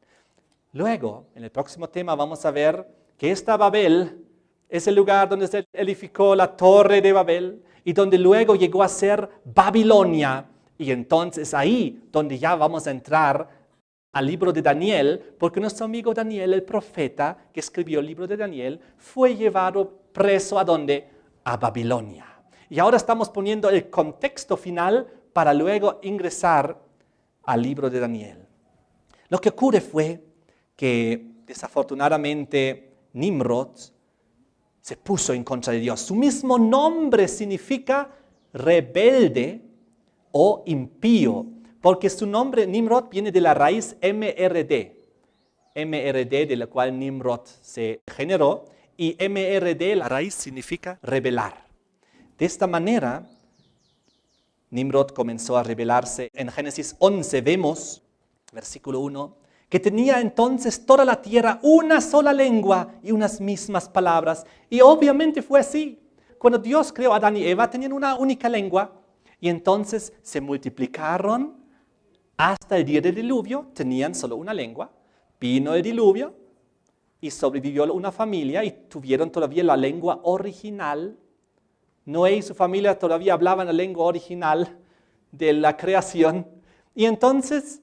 Luego, en el próximo tema vamos a ver que esta Babel es el lugar donde se edificó la torre de Babel y donde luego llegó a ser Babilonia. Y entonces ahí donde ya vamos a entrar al libro de Daniel, porque nuestro amigo Daniel, el profeta que escribió el libro de Daniel, fue llevado preso ¿a dónde? A Babilonia. Y ahora estamos poniendo el contexto final para luego ingresar al libro de Daniel. Lo que ocurre fue que desafortunadamente Nimrod se puso en contra de Dios. Su mismo nombre significa rebelde o impío, porque su nombre Nimrod viene de la raíz MRD, de la cual Nimrod se generó, y MRD, la raíz significa rebelar. De esta manera, Nimrod comenzó a rebelarse. En Génesis 11 vemos, versículo 1, que tenía entonces toda la tierra una sola lengua y unas mismas palabras. Y obviamente fue así. Cuando Dios creó a Adán y Eva, tenían una única lengua. Y entonces se multiplicaron hasta el día del diluvio, tenían solo una lengua. Vino el diluvio y sobrevivió una familia y tuvieron todavía la lengua original. Noé y su familia todavía hablaban la lengua original de la creación. Y entonces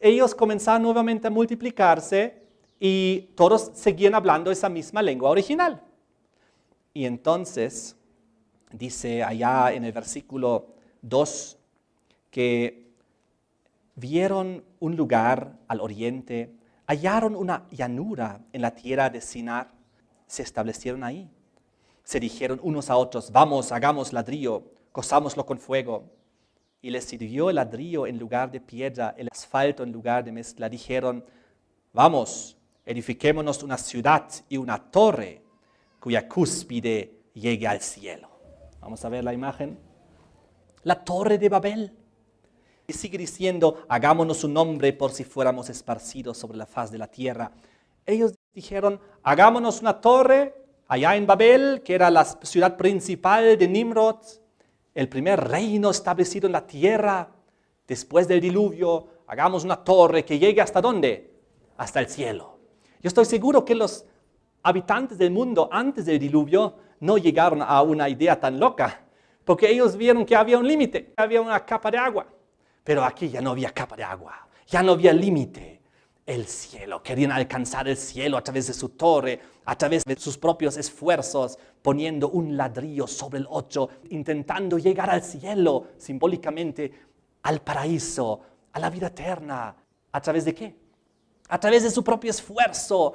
ellos comenzaron nuevamente a multiplicarse y todos seguían hablando esa misma lengua original. Y entonces dice allá en el versículo 2 que vieron un lugar al oriente, hallaron una llanura en la tierra de Sinar, se establecieron ahí. Se dijeron unos a otros, vamos, hagamos ladrillo, cozámoslo con fuego. Y les sirvió el ladrillo en lugar de piedra, el asfalto en lugar de mezcla. Dijeron, vamos, edifiquémonos una ciudad y una torre cuya cúspide llegue al cielo. Vamos a ver la imagen. La torre de Babel. Y sigue diciendo, hagámonos un nombre por si fuéramos esparcidos sobre la faz de la tierra. Ellos dijeron, hagámonos una torre allá en Babel, que era la ciudad principal de Nimrod, el primer reino establecido en la tierra después del diluvio. Hagamos una torre que llegue ¿hasta dónde? Hasta el cielo. Yo estoy seguro que los habitantes del mundo antes del diluvio no llegaron a una idea tan loca, porque ellos vieron que había un límite, había una capa de agua. Pero aquí ya no había capa de agua, ya no había límite. El cielo, querían alcanzar el cielo a través de su torre, a través de sus propios esfuerzos, poniendo un ladrillo sobre el otro, intentando llegar al cielo, simbólicamente al paraíso, a la vida eterna. ¿A través de qué? A través de su propio esfuerzo.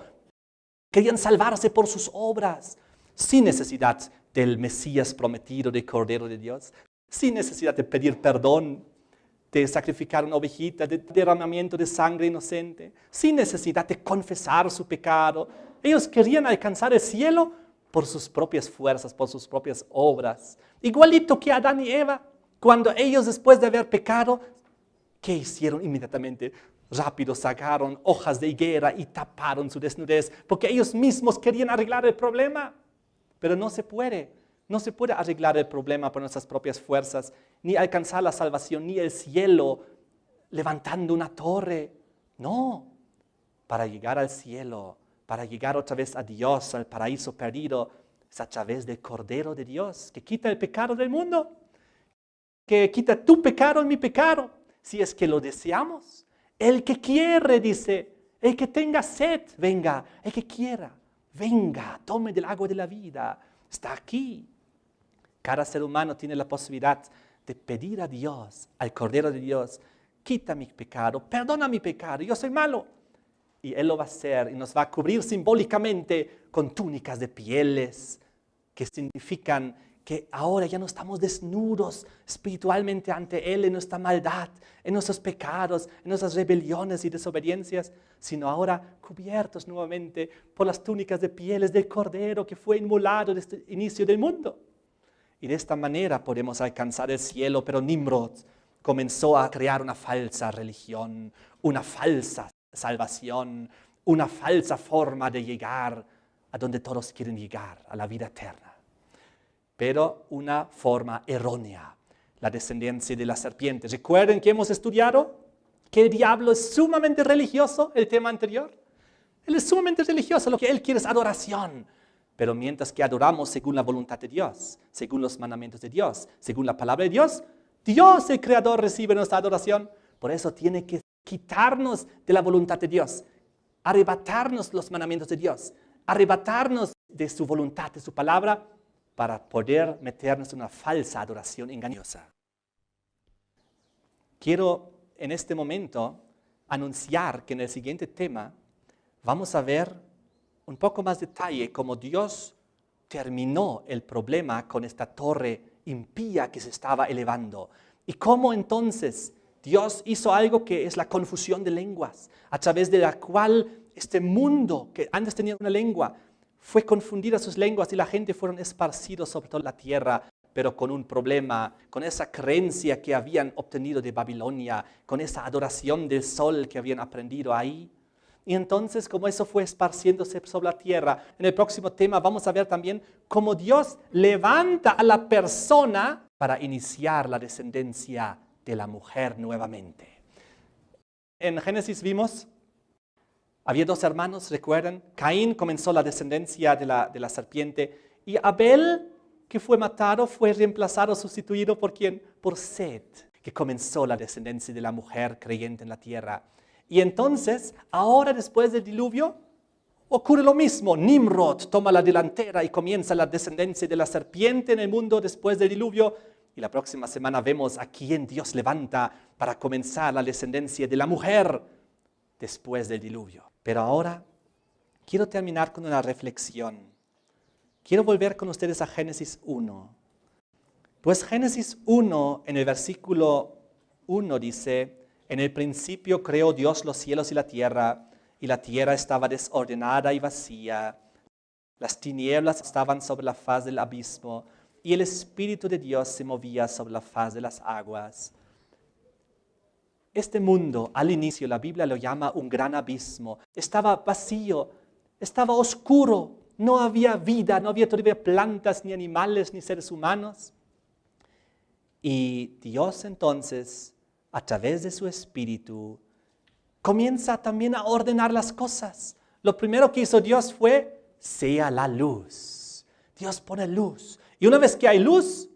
Querían salvarse por sus obras, sin necesidad del Mesías prometido, del Cordero de Dios, sin necesidad de pedir perdón, de sacrificar una ovejita, de derramamiento de sangre inocente, sin necesidad de confesar su pecado. Ellos querían alcanzar el cielo por sus propias fuerzas, por sus propias obras. Igualito que Adán y Eva, cuando ellos después de haber pecado, ¿qué hicieron inmediatamente? Rápido sacaron hojas de higuera y taparon su desnudez, porque ellos mismos querían arreglar el problema. Pero no se puede. No se puede arreglar el problema por nuestras propias fuerzas, ni alcanzar la salvación, ni el cielo levantando una torre. No, para llegar al cielo, para llegar otra vez a Dios, al paraíso perdido, es a través del Cordero de Dios, que quita el pecado del mundo, que quita tu pecado y mi pecado, si es que lo deseamos. El que quiere, dice, el que tenga sed, venga. El que quiera, venga, tome del agua de la vida. Está aquí. Cada ser humano tiene la posibilidad de pedir a Dios, al Cordero de Dios, quita mi pecado, perdona mi pecado, yo soy malo. Y Él lo va a hacer y nos va a cubrir simbólicamente con túnicas de pieles que significan que ahora ya no estamos desnudos espiritualmente ante Él en nuestra maldad, en nuestros pecados, en nuestras rebeliones y desobediencias, sino ahora cubiertos nuevamente por las túnicas de pieles del Cordero que fue inmolado desde el inicio del mundo. Y de esta manera podemos alcanzar el cielo, pero Nimrod comenzó a crear una falsa religión, una falsa salvación, una falsa forma de llegar a donde todos quieren llegar, a la vida eterna. Pero una forma errónea, la descendencia de la serpiente. ¿Recuerden que hemos estudiado que el diablo es sumamente religioso, el tema anterior? Él es sumamente religioso, lo que él quiere es adoración. Pero mientras que adoramos según la voluntad de Dios, según los mandamientos de Dios, según la palabra de Dios, Dios el Creador recibe nuestra adoración. Por eso tiene que quitarnos de la voluntad de Dios, arrebatarnos los mandamientos de Dios, arrebatarnos de su voluntad, de su palabra, para poder meternos en una falsa adoración engañosa. Quiero en este momento anunciar que en el siguiente tema vamos a ver un poco más detalle cómo Dios terminó el problema con esta torre impía que se estaba elevando y cómo entonces Dios hizo algo que es la confusión de lenguas, a través de la cual este mundo que antes tenía una lengua fue confundida sus lenguas y la gente fueron esparcidos sobre toda la tierra, pero con un problema, con esa creencia que habían obtenido de Babilonia, con esa adoración del sol que habían aprendido ahí. Y entonces, como eso fue esparciéndose sobre la tierra, en el próximo tema vamos a ver también cómo Dios levanta a la persona para iniciar la descendencia de la mujer nuevamente. En Génesis vimos, había dos hermanos, recuerdan, Caín comenzó la descendencia de la serpiente y Abel, que fue matado, fue reemplazado, sustituido por ¿quién? Por Set, que comenzó la descendencia de la mujer creyente en la tierra. Y entonces, ahora después del diluvio, ocurre lo mismo. Nimrod toma la delantera y comienza la descendencia de la serpiente en el mundo después del diluvio. Y la próxima semana vemos a quién Dios levanta para comenzar la descendencia de la mujer después del diluvio. Pero ahora quiero terminar con una reflexión. Quiero volver con ustedes a Génesis 1. Pues Génesis 1, en el versículo 1 dice: en el principio creó Dios los cielos y la tierra estaba desordenada y vacía. Las tinieblas estaban sobre la faz del abismo, y el Espíritu de Dios se movía sobre la faz de las aguas. Este mundo, al inicio, la Biblia lo llama un gran abismo. Estaba vacío, estaba oscuro, no había vida, no había todavía plantas, ni animales, ni seres humanos. Y Dios entonces, a través de su Espíritu, comienza también a ordenar las cosas. Lo primero que hizo Dios fue, sea la luz. Dios pone luz. Y una vez que hay luz,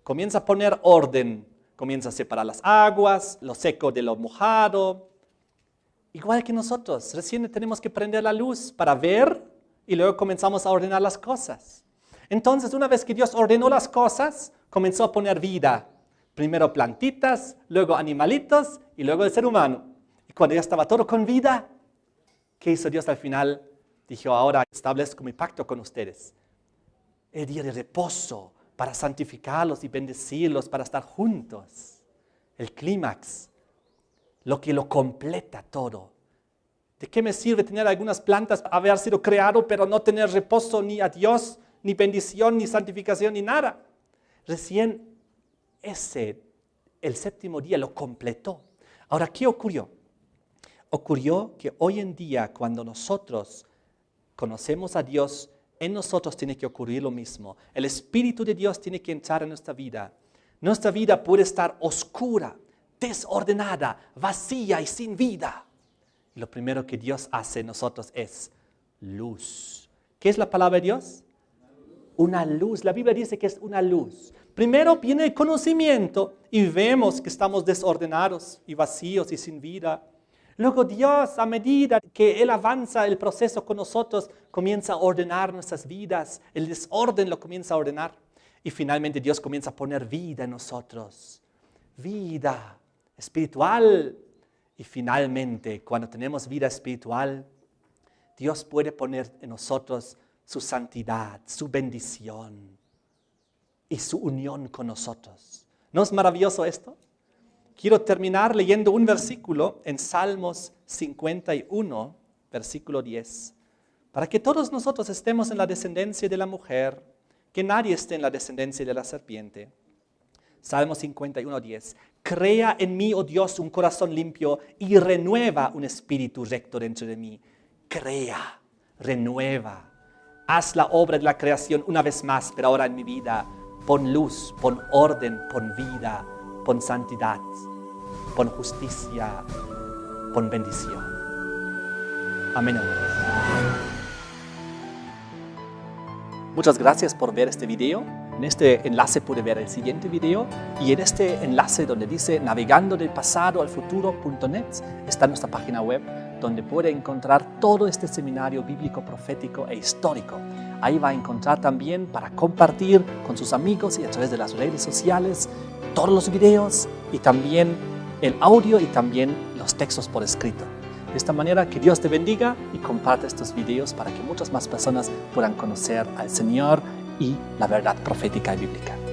comienza a poner orden. Comienza a separar las aguas, lo seco de lo mojado. Igual que nosotros, recién tenemos que prender la luz para ver y luego comenzamos a ordenar las cosas. Entonces, una vez que Dios ordenó las cosas, comenzó a poner vida. Primero plantitas, luego animalitos y luego el ser humano. Y cuando ya estaba todo con vida, ¿qué hizo Dios al final? Dijo, ahora establezco mi pacto con ustedes. El día de reposo para santificarlos y bendecirlos, para estar juntos. El clímax, lo que lo completa todo. ¿De qué me sirve tener algunas plantas, haber sido creado, pero no tener reposo ni a Dios, ni bendición, ni santificación, ni nada? Recién el séptimo día lo completó. Ahora, ¿qué ocurrió? Ocurrió que hoy en día, cuando nosotros conocemos a Dios, en nosotros tiene que ocurrir lo mismo. El Espíritu de Dios tiene que entrar en nuestra vida. Nuestra vida puede estar oscura, desordenada, vacía y sin vida. Y lo primero que Dios hace en nosotros es luz. ¿Qué es la palabra de Dios? Una luz. La Biblia dice que es una luz. Primero viene el conocimiento y vemos que estamos desordenados y vacíos y sin vida. Luego Dios, a medida que Él avanza el proceso con nosotros, comienza a ordenar nuestras vidas. El desorden lo comienza a ordenar. Y finalmente Dios comienza a poner vida en nosotros. Vida espiritual. Y finalmente, cuando tenemos vida espiritual, Dios puede poner en nosotros su santidad, su bendición y su unión con nosotros. ¿No es maravilloso esto? Quiero terminar leyendo un versículo en Salmos 51, versículo 10, para que todos nosotros estemos en la descendencia de la mujer, que nadie esté en la descendencia de la serpiente. Salmos 51, 10. Crea en mí, oh Dios, un corazón limpio y renueva un espíritu recto dentro de mí. Crea, renueva. Haz la obra de la creación una vez más, pero ahora en mi vida. Pon luz, pon orden, pon vida, pon santidad, pon justicia, pon bendición. Amén. Muchas gracias por ver este video. En este enlace puede ver el siguiente video y en este enlace donde dice navegando del pasado al futuro.net está nuestra página web donde puede encontrar todo este seminario bíblico, profético e histórico. Ahí va a encontrar también para compartir con sus amigos y a través de las redes sociales todos los videos y también el audio y también los textos por escrito. De esta manera que Dios te bendiga y comparte estos videos para que muchas más personas puedan conocer al Señor y la verdad profética y bíblica.